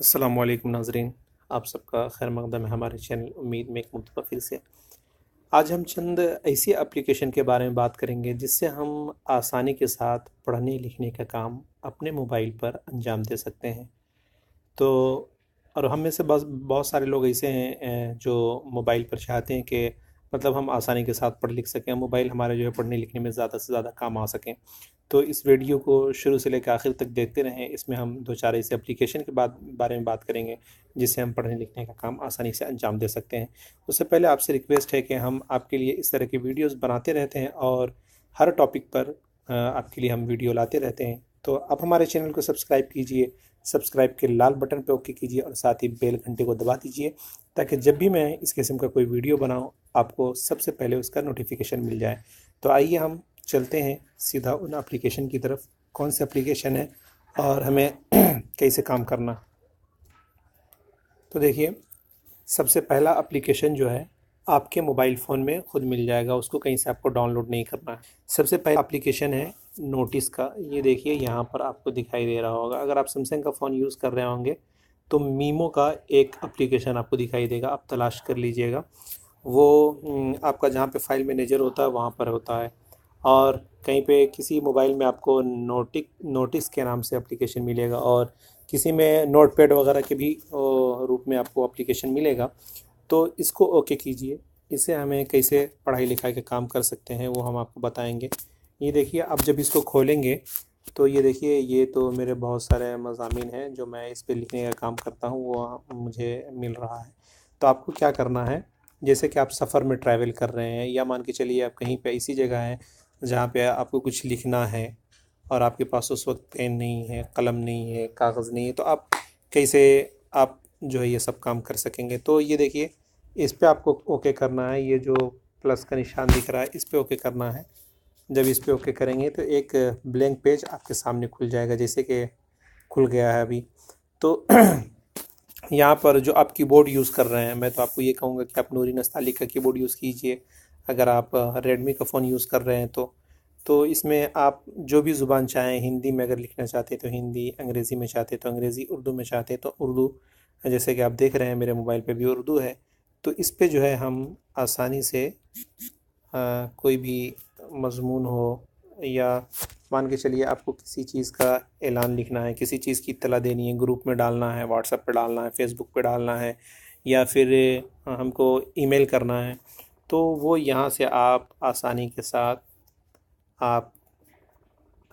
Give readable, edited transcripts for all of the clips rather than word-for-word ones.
अस्सलामुअलैकुम नाज़रीन, आप सबका खैर मक़दम है हमारे चैनल उम्मीद में एक मरतबा फिर से। आज हम चंद ऐसी एप्लीकेशन के बारे में बात करेंगे जिससे हम आसानी के साथ पढ़ने लिखने का काम अपने मोबाइल पर अंजाम दे सकते हैं। तो और हम में से बस बहुत सारे लोग ऐसे हैं जो मोबाइल पर चाहते हैं कि मतलब हम आसानी के साथ पढ़ लिख सकें, मोबाइल हमारे जो है पढ़ने लिखने में ज़्यादा से ज़्यादा काम आ सकें। तो इस वीडियो को शुरू से लेकर आखिर तक देखते रहें। इसमें हम दो चार ऐसे एप्लीकेशन के बारे में बात करेंगे जिससे हम पढ़ने लिखने का काम आसानी से अंजाम दे सकते हैं। उससे पहले आपसे रिक्वेस्ट है कि हम आपके लिए इस तरह की वीडियोस बनाते रहते हैं और हर टॉपिक पर आपके लिए हम वीडियो लाते रहते हैं। तो आप हमारे चैनल को सब्सक्राइब कीजिए, सब्सक्राइब के लाल बटन पर ओके कीजिए और साथ ही बेल घंटे को दबा दीजिए ताकि जब भी मैं इस किस्म का कोई वीडियो बनाऊं आपको सबसे पहले उसका नोटिफिकेशन मिल जाए। तो आइए हम चलते हैं सीधा उन एप्लीकेशन की तरफ, कौन सा एप्लीकेशन है और हमें कैसे काम करना। तो देखिए, सबसे पहला एप्लीकेशन जो है आपके मोबाइल फ़ोन में खुद मिल जाएगा, उसको कहीं से आपको डाउनलोड नहीं करना है। सबसे पहला एप्लीकेशन है नोटिस का। ये देखिए यहाँ पर आपको दिखाई दे रहा होगा। अगर आप सैमसंग का फ़ोन यूज़ कर रहे होंगे तो मीमो का एक एप्लीकेशन आपको दिखाई देगा, आप तलाश कर लीजिएगा। वो आपका जहाँ पे फ़ाइल मैनेजर होता है वहाँ पर होता है। और कहीं पे किसी मोबाइल में आपको नोटिस के नाम से एप्लीकेशन मिलेगा और किसी में नोटपैड वगैरह के भी रूप में आपको एप्लीकेशन मिलेगा। तो इसको ओके कीजिए। इससे हमें कैसे पढ़ाई लिखाई का काम कर सकते हैं वो हम आपको बताएंगे। ये देखिए, आप जब इसको खोलेंगे तो ये देखिए, ये तो मेरे बहुत सारे मज़ामीन हैं जो मैं इस पे लिखने का काम करता हूँ, वो मुझे मिल रहा है। तो आपको क्या करना है, जैसे कि आप सफ़र में ट्रैवल कर रहे हैं या मान के चलिए आप कहीं पे ऐसी जगह हैं जहाँ पे आपको कुछ लिखना है और आपके पास उस वक्त पेन नहीं है, कलम नहीं है, कागज़ नहीं है, तो आप कैसे आप जो है ये सब काम कर सकेंगे। तो ये देखिए, इस पे आपको ओके करना है। ये जो प्लस का निशान दिख रहा है इस पे ओके करना है। जब इस पे ओके करेंगे तो एक ब्लैंक पेज आपके सामने खुल जाएगा, जैसे कि खुल गया है अभी। तो यहाँ पर जो आप कीबोर्ड यूज़ कर रहे हैं, मैं तो आपको ये कहूँगा कि आप नूरी नस्ताली का कीबोर्ड यूज़ कीजिए। अगर आप रेडमी का फ़ोन यूज़ कर रहे हैं तो इसमें आप जो भी ज़ुबान चाहें, हिंदी में अगर लिखना चाहते हैं तो हिंदी, अंग्रेज़ी में चाहते हैं तो अंग्रेज़ी, उर्दू में चाहते हैं तो उर्दू। जैसे कि आप देख रहे हैं मेरे मोबाइल पे भी उर्दू है। तो इस पे जो है हम आसानी से कोई भी मज़मून हो या मान के चलिए आपको किसी चीज़ का ऐलान लिखना है, किसी चीज़ की इत्तला देनी है, ग्रुप में डालना है, व्हाट्सएप पे डालना है, फेसबुक पे डालना है या फिर हमको ईमेल करना है, तो वो यहाँ से आप आसानी के साथ आप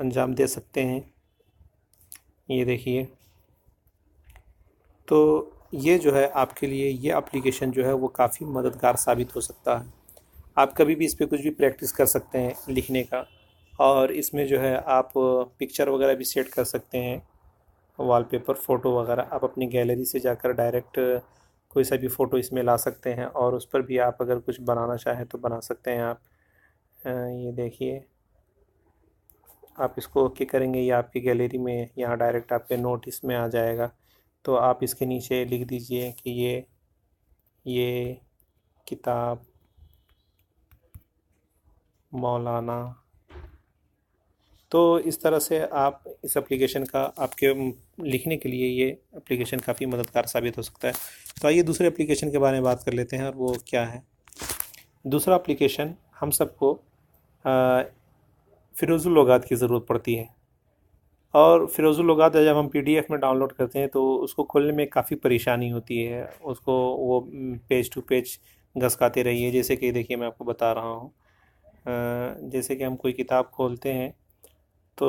अंजाम दे सकते हैं। ये देखिए, तो ये जो है आपके लिए ये एप्लीकेशन जो है वो काफ़ी मददगार साबित हो सकता है। आप कभी भी इस पे कुछ भी प्रैक्टिस कर सकते हैं लिखने का। और इसमें जो है आप पिक्चर वगैरह भी सेट कर सकते हैं, वॉलपेपर, फ़ोटो वगैरह। आप अपनी गैलरी से जाकर डायरेक्ट कोई सा भी फ़ोटो इसमें ला सकते हैं और उस पर भी आप अगर कुछ बनाना चाहें तो बना सकते हैं आप। ये देखिए, आप इसको ओके करेंगे या आपकी गैलरी में यहाँ डायरेक्ट आपके नोट इसमें आ जाएगा। तो आप इसके नीचे लिख दीजिए कि ये किताब मौलाना। तो इस तरह से आप इस एप्लीकेशन का आपके लिखने के लिए ये एप्लीकेशन काफ़ी मददगार साबित हो सकता है। तो आइए दूसरे एप्लीकेशन के बारे में बात कर लेते हैं और वो क्या है। दूसरा एप्लीकेशन, हम सबको फ़िरोज़ुल लुग़ात की ज़रूरत पड़ती है और फ़िरोज़ुल लुग़ात जब हम पीडीएफ में डाउनलोड करते हैं तो उसको खोलने में काफ़ी परेशानी होती है। उसको वो पेज टू पेज घसकाते रहिए। जैसे कि देखिए, मैं आपको बता रहा हूँ। जैसे कि हम कोई किताब खोलते हैं तो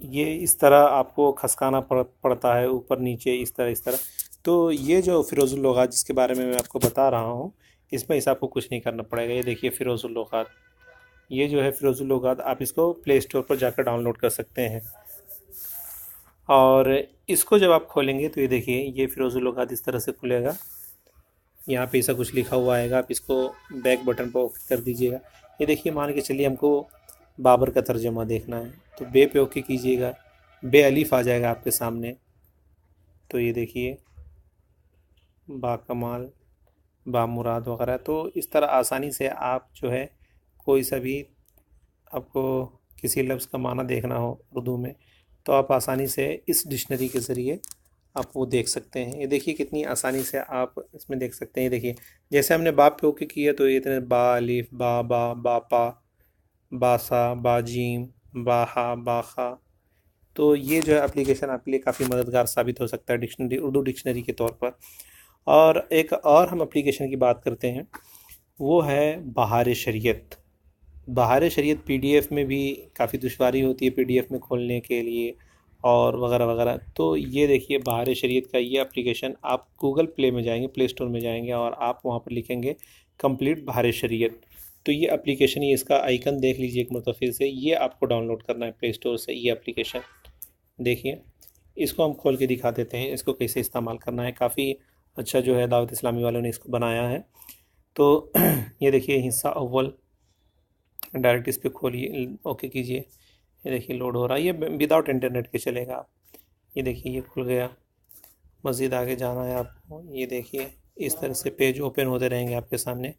ये इस तरह आपको खसकाना पड़ता है, ऊपर नीचे, इस तरह। तो ये जो फ़िरोज़ुल लुग़ात जिसके बारे में मैं आपको बता रहा हूँ, इसमें इस आपको कुछ नहीं करना पड़ेगा। ये देखिए फ़िरोज़ुल लुग़ात, ये जो है फ़िरोज़ुल लुग़ात, आप इसको प्ले स्टोर पर जाकर डाउनलोड कर सकते हैं। और इसको जब आप खोलेंगे तो ये देखिए, ये फ़िरोज़ुल लुग़ात इस तरह से खुलेगा। यहाँ पे ऐसा कुछ लिखा हुआ आएगा, आप इसको बैक बटन पर ओके कर दीजिएगा। ये देखिए, मान के चलिए हमको बाबर का तर्जुमा देखना है तो बे पे ओके कीजिएगा, बे अलीफ़ आ जाएगा आपके सामने। तो ये देखिए, बाकमाल, बामुराद वगैरह। तो इस तरह आसानी से आप जो है कोई सा भी आपको किसी लफ्ज़ का माना देखना हो उर्दू में तो आप आसानी से इस डिक्शनरी के ज़रिए आप वो देख सकते हैं। ये देखिए कितनी आसानी से आप इसमें देख सकते हैं। ये देखिए जैसे हमने बाप पे ओके किया तो ये इतने बा अलिफ बा बा बापा बासा बाजीम बाहा बाखा। तो ये जो है एप्लीकेशन आपके लिए काफ़ी मददगार साबित हो सकता है डिक्शनरी, उर्दू डिक्शनरी के तौर पर। और एक और हम एप्लीकेशन की बात करते हैं, वो है बहार शरीयत। बहार शरीयत पीडीएफ में भी काफ़ी दुश्वारी होती है पीडीएफ में खोलने के लिए और वगैरह वगैरह। तो ये देखिए बहार शरीयत का ये एप्लीकेशन, आप गूगल प्ले में जाएंगे, प्ले स्टोर में जाएंगे और आप वहाँ पर लिखेंगे कंप्लीट बहार शरीयत, तो ये एप्लीकेशन, ये इसका आइकन देख लीजिए एक मतलब फिर से, ये आपको डाउनलोड करना है प्ले स्टोर से ये एप्लीकेशन। देखिए इसको हम खोल के दिखा देते हैं, इसको कैसे इस्तेमाल करना है। काफ़ी अच्छा जो है दावत इस्लामी वालों ने इसको बनाया है। तो ये देखिए हिस्सा अव्वल, डायरेक्ट इस पर खोलिए, ओके कीजिए। ये देखिए लोड हो रहा है, ये विदाउट इंटरनेट के चलेगा आप। ये देखिए ये खुल गया। मज़ीद आगे जाना है आपको, ये देखिए इस तरह से पेज ओपन होते रहेंगे आपके सामने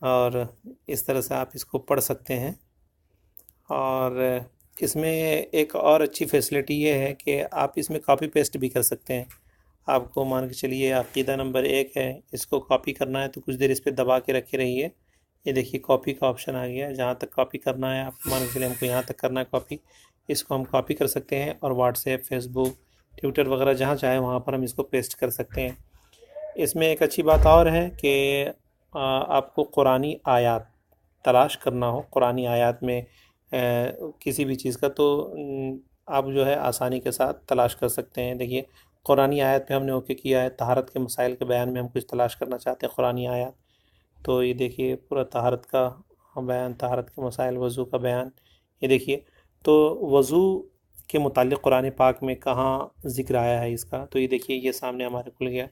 और इस तरह से आप इसको पढ़ सकते हैं। और इसमें एक और अच्छी फैसिलिटी ये है कि आप इसमें कॉपी पेस्ट भी कर सकते हैं। आपको मान के चलिए अक़ीदा नंबर 1 है, इसको कॉपी करना है तो कुछ देर इस पर दबा के रखे रहिए। ये देखिए कॉपी का ऑप्शन आ गया है, जहाँ तक कॉपी करना है आपको, मान के चलिए हमको यहाँ तक करना है कॉपी, इसको हम कॉपी कर सकते हैं और व्हाट्सएप, फेसबुक, ट्विटर वगैरह जहाँ चाहे वहाँ पर हम इसको पेस्ट कर सकते हैं। इसमें एक अच्छी बात और है कि आपको कुरानी आयात तलाश करना हो, कुरानी आयात में किसी भी चीज़ का, तो आप जो है आसानी के साथ तलाश कर सकते हैं। देखिए कुरानी आयत पे हमने ओके किया है, तहारत के मसाइल के बयान में हम कुछ तलाश करना चाहते हैं कुरानी आयत, तो ये देखिए पूरा तहारत का बयान, तहारत के मसाइल, वज़ू का बयान। ये देखिए तो वज़ू के मुतालिक कुरान पाक में कहाँ ज़िक्र आया है इसका, तो ये देखिए ये सामने हमारे खुल गया,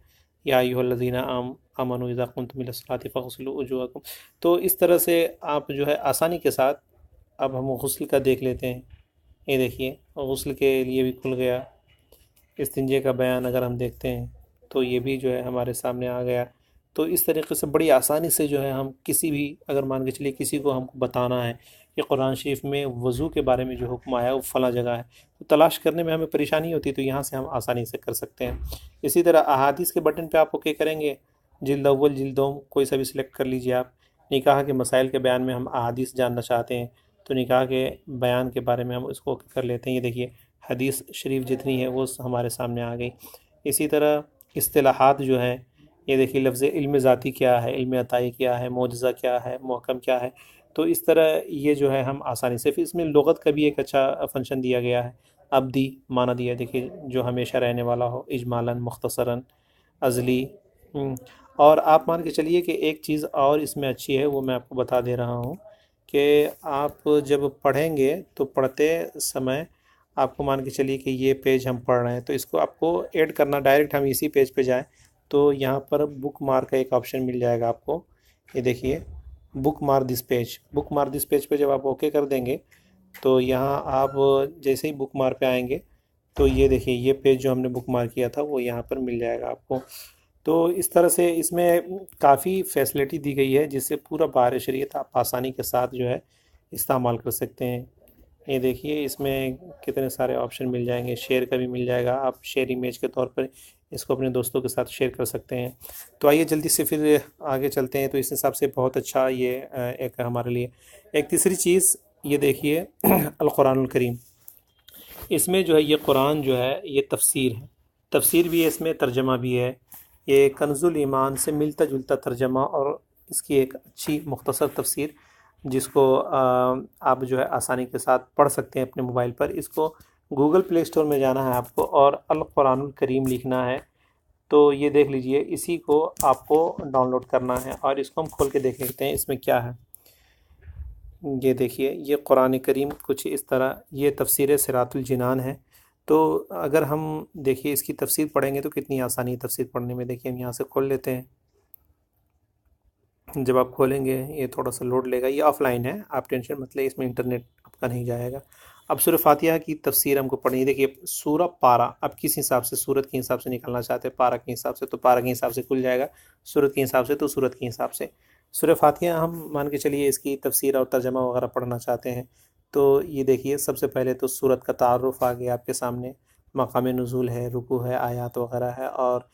या अय्युहल्लज़ीना आमनू इज़ा कुंतुम इलस्सलाति फ़ग़सिलू वुजूहकुम। तो इस तरह से आप जो है आसानी के साथ, अब हम गुस्ल का देख लेते हैं। ये देखिए गुस्ल के लिए भी खुल गया। इस्तिंजे का बयान अगर हम देखते हैं तो ये भी जो है हमारे सामने आ गया। तो इस तरीके से बड़ी आसानी से जो है हम किसी भी, अगर मान के चलिए किसी को हमको बताना है कि कुरान शरीफ में वज़ू के बारे में जो हुक्म आया है वो फ़लाँ जगह है, तो तलाश करने में हमें परेशानी होती है, तो यहाँ से हम आसानी से कर सकते हैं। इसी तरह अहादीस के बटन पे आप ओके करेंगे, जिल्द अव्वल जिल्द दो कोई सा भी सिलेक्ट कर लीजिए आप। निकाह के मसाइल के बयान में हम अहादीस जानना चाहते हैं तो निकाह के बयान के बारे में हम उसको ओके कर लेते हैं। ये देखिए हदीस शरीफ जितनी है वो हमारे सामने आ गई। इसी तरह इस्तिलाहात जो हैं, ये देखिए लफ्ज़ इल्म ज़ाती क्या है, इल्म अताई क्या है, मोजज़ा क्या है, मुहकम क्या है, तो इस तरह ये जो है हम आसानी से। फिर इसमें लुग़त का भी एक अच्छा फंक्शन दिया गया है, अब्दी माना दिया है, देखिए जो हमेशा रहने वाला हो, इजमालन, मुख्तसरन, अज़ली। और आप मान के चलिए कि एक चीज़ और इसमें अच्छी है, वो मैं आपको बता दे रहा हूँ कि आप जब पढ़ेंगे तो पढ़ते समय आपको मान के चलिए कि ये पेज हम पढ़ रहे हैं तो इसको आपको ऐड करना, डायरेक्ट हम इसी पेज पे जाएं तो यहाँ पर बुक मार्क का एक ऑप्शन मिल जाएगा आपको। ये देखिए book mark this page, book mark this page पे जब आप ओके कर देंगे तो यहाँ आप जैसे ही बुक मार्क पे आएंगे तो ये देखिए ये पेज जो हमने बुक मार्क किया था वो यहाँ पर मिल जाएगा आपको। तो इस तरह से इसमें काफ़ी फैसिलिटी दी गई है जिससे पूरा बहार शरीयत आप आसानी के साथ जो है इस्तेमाल कर सकते हैं। ये देखिए इसमें कितने सारे ऑप्शन मिल जाएंगे, शेयर का भी मिल जाएगा, आप शेयर इमेज के तौर पर इसको अपने दोस्तों के साथ शेयर कर सकते हैं। तो आइए जल्दी से फिर आगे चलते हैं। तो इस हिसाब से बहुत अच्छा ये एक हमारे लिए। एक तीसरी चीज़ ये देखिए अल कुरानुल करीम, इसमें जो है ये कुरान जो है ये तफसीर है, तफसीर भी है इसमें, तर्जमा भी है। ये कंजुल ईमान से मिलता जुलता तर्जमा और इसकी एक अच्छी मुख्तसर तफसीर जिसको आप जो है आसानी के साथ पढ़ सकते हैं अपने मोबाइल पर। इसको गूगल प्ले स्टोर में जाना है आपको और अल कुरानुल करीम लिखना है, तो ये देख लीजिए इसी को आपको डाउनलोड करना है और इसको हम खोल के देख लेते हैं इसमें क्या है। ये देखिए ये कुरान करीम कुछ इस तरह, ये तफसीर सिरातुल जिनान है। तो अगर हम देखिए इसकी तफसीर पढ़ेंगे तो कितनी आसानी है तफसीर पढ़ने में। देखिए हम यहाँ से खोल लेते हैं, जब आप खोलेंगे ये थोड़ा सा लोड लेगा, ये ऑफलाइन है, आप टेंशन मत ले, इसमें इंटरनेट आपका नहीं जाएगा। अब सूरह फातिहा की तफसीर हमको पढ़नी है। देखिए सूरह पारा, अब किस हिसाब से सूरत के हिसाब से निकालना चाहते हैं, पारा के हिसाब से तो पारा के हिसाब से खुल जाएगा, सूरत के हिसाब से तो सूरत के हिसाब से। सूरह फातिहा हम मान के चलिए इसकी तफसीर और तर्जमा वगैरह पढ़ना चाहते हैं तो ये देखिए सबसे पहले तो सूरत का तारुफ आ गया आपके सामने, मकाम नुज़ूल है, रुकू है, आयात वगैरह है, और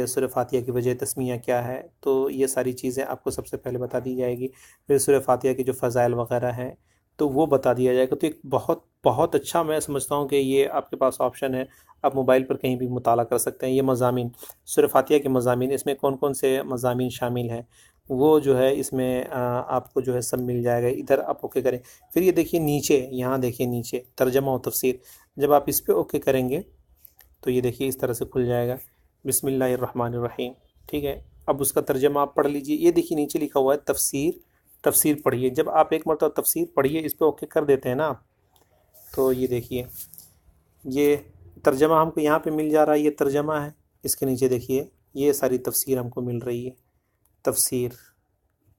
सूरह फातिहा की वजह तस्मिया क्या है, तो ये सारी चीज़ें आपको सबसे पहले बता दी जाएगी। फिर सूरह फातिहा की जो फ़ज़ाइल वगैरह हैं तो वो बता दिया जाएगा। तो एक बहुत बहुत अच्छा मैं समझता हूँ कि ये आपके पास ऑप्शन है, आप मोबाइल पर कहीं भी मुताला कर सकते हैं। ये मज़ामीन, सूरह फातिहा के मज़ामीन, इसमें कौन कौन से मज़ामीन शामिल हैं वो जो है इसमें आपको जो है सब मिल जाएगा। इधर आप ओके करें, फिर ये देखिए नीचे, यहाँ देखिए नीचे तर्जमा और तफसीर, जब आप इस पर ओके करेंगे तो ये देखिए इस तरह से खुल जाएगा, बिस्मिल्लाहिर्रहमानिर्रहीम। ठीक है, अब उसका तर्जमा आप पढ़ लीजिए। ये देखिए नीचे लिखा हुआ है तफसीर, तफसीर पढ़िए। जब आप एक मरतबा तफसीर पढ़िए, इस पर ओके कर देते हैं ना आप, तो ये देखिए ये तर्जमा हमको यहाँ पे मिल जा रहा है, ये तर्जमा है। इसके नीचे देखिए ये सारी तफसीर हमको मिल रही है, तफसीर,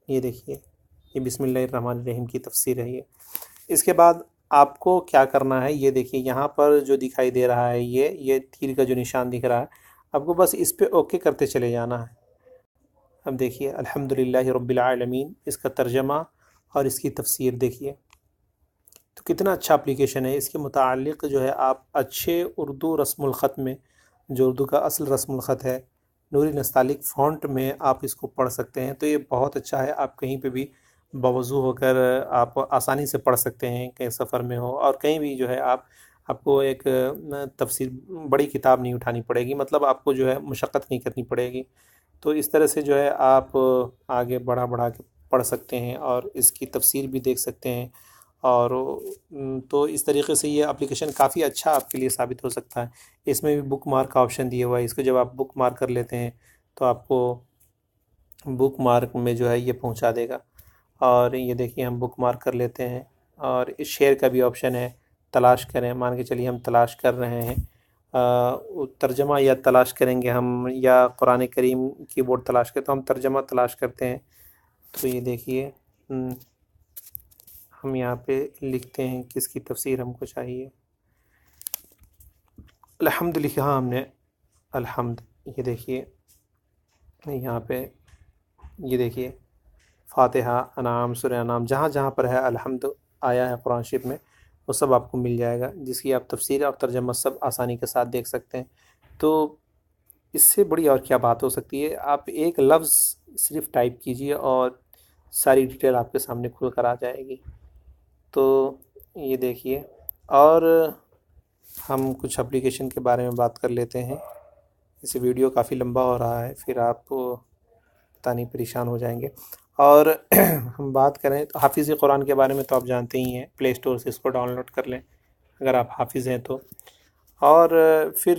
ये देखिए ये बिस्मिल्लाहिर्रहमानिर्रहीम की तफसीर है ये। इसके बाद आपको क्या करना है, ये देखिए यहाँ पर जो दिखाई दे रहा है ये तीर का जो निशान दिख रहा है, आपको बस इस पे ओके करते चले जाना है। अब देखिए अल्हम्दुलिल्लाहि रब्बिल आलमीन, इसका तर्जमा और इसकी तफसीर देखिए, तो कितना अच्छा एप्लीकेशन है। इसके मुतालिक जो है आप अच्छे उर्दू रस्मुल ख़त में, जो उर्दू का असल रस्मुल ख़त है, नूरी नस्तालिक फ़ॉन्ट में आप इसको पढ़ सकते हैं। तो ये बहुत अच्छा है, आप कहीं पे भी बावज़ू होकर आप आसानी से पढ़ सकते हैं, कहीं सफ़र में हो और कहीं भी जो है आपको एक तफसीर बड़ी किताब नहीं उठानी पड़ेगी, मतलब आपको जो है मशक्क़त नहीं करनी पड़ेगी। तो इस तरह से जो है आप आगे बढ़ा बढ़ा के पढ़ सकते हैं और इसकी तफसीर भी देख सकते हैं। और तो इस तरीके से ये एप्लीकेशन काफ़ी अच्छा आपके लिए साबित हो सकता है। इसमें भी बुक मार्क का ऑप्शन दिया हुआ है, इसको जब आप बुक मार्क कर लेते हैं तो आपको बुक मार्क में जो है ये पहुंचा देगा। और ये देखिए हम बुक मार्क कर लेते हैं, और इस शेयर का भी ऑप्शन है, तलाश करें, मान के चलिए हम तलाश कर रहे हैं तर्जमा या तलाश करेंगे हम, या कुरान करीम कीबोर्ड तलाश करें, तो हम तर्जमा तलाश करते हैं। तो ये देखिए हम यहाँ पे लिखते हैं किसकी तफसीर हमको चाहिए। अल्हम्द लिखा हमने, अल्हम्द, ये देखिए यहाँ पे, ये देखिए फातिहा, अनाम, सूरह अनाम, जहाँ जहाँ पर है अल्हम्द आया है कुरान शरीफ में, वो सब आपको मिल जाएगा, जिसकी आप तफसीर और तर्जमा सब आसानी के साथ देख सकते हैं। तो इससे बड़ी और क्या बात हो सकती है। आप एक लफ्ज़ सिर्फ टाइप कीजिए और सारी डिटेल आपके सामने खुल कर आ जाएगी। तो ये देखिए, और हम कुछ एप्लीकेशन के बारे में बात कर लेते हैं। इसे वीडियो काफ़ी लंबा हो रहा है, फिर आप पता नहीं परेशान हो जाएंगे। और हम बात करें तो हाफिज़ कुरान के बारे में तो आप जानते ही हैं, प्ले स्टोर से इसको डाउनलोड कर लें अगर आप हाफिज़ हैं तो। और फिर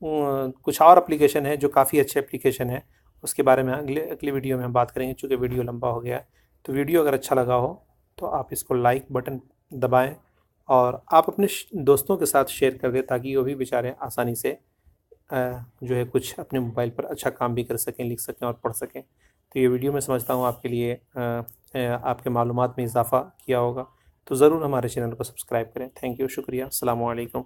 कुछ और एप्लीकेशन है जो काफ़ी अच्छे एप्लीकेशन है, उसके बारे में अगली वीडियो में हम बात करेंगे, चूँकि वीडियो लंबा हो गया है। तो वीडियो अगर अच्छा लगा हो तो आप इसको लाइक बटन दबाएं और आप अपने दोस्तों के साथ शेयर कर दें, ताकि वो भी बेचारे आसानी से जो है कुछ अपने मोबाइल पर अच्छा काम भी कर सकें, लिख सकें और पढ़ सकें। तो ये वीडियो मैं समझता हूँ आपके लिए आपके मालूमात में इजाफ़ा किया होगा। तो ज़रूर हमारे चैनल को सब्सक्राइब करें। थैंक यू, शुक्रिया, अस्सलामु अलैकुम।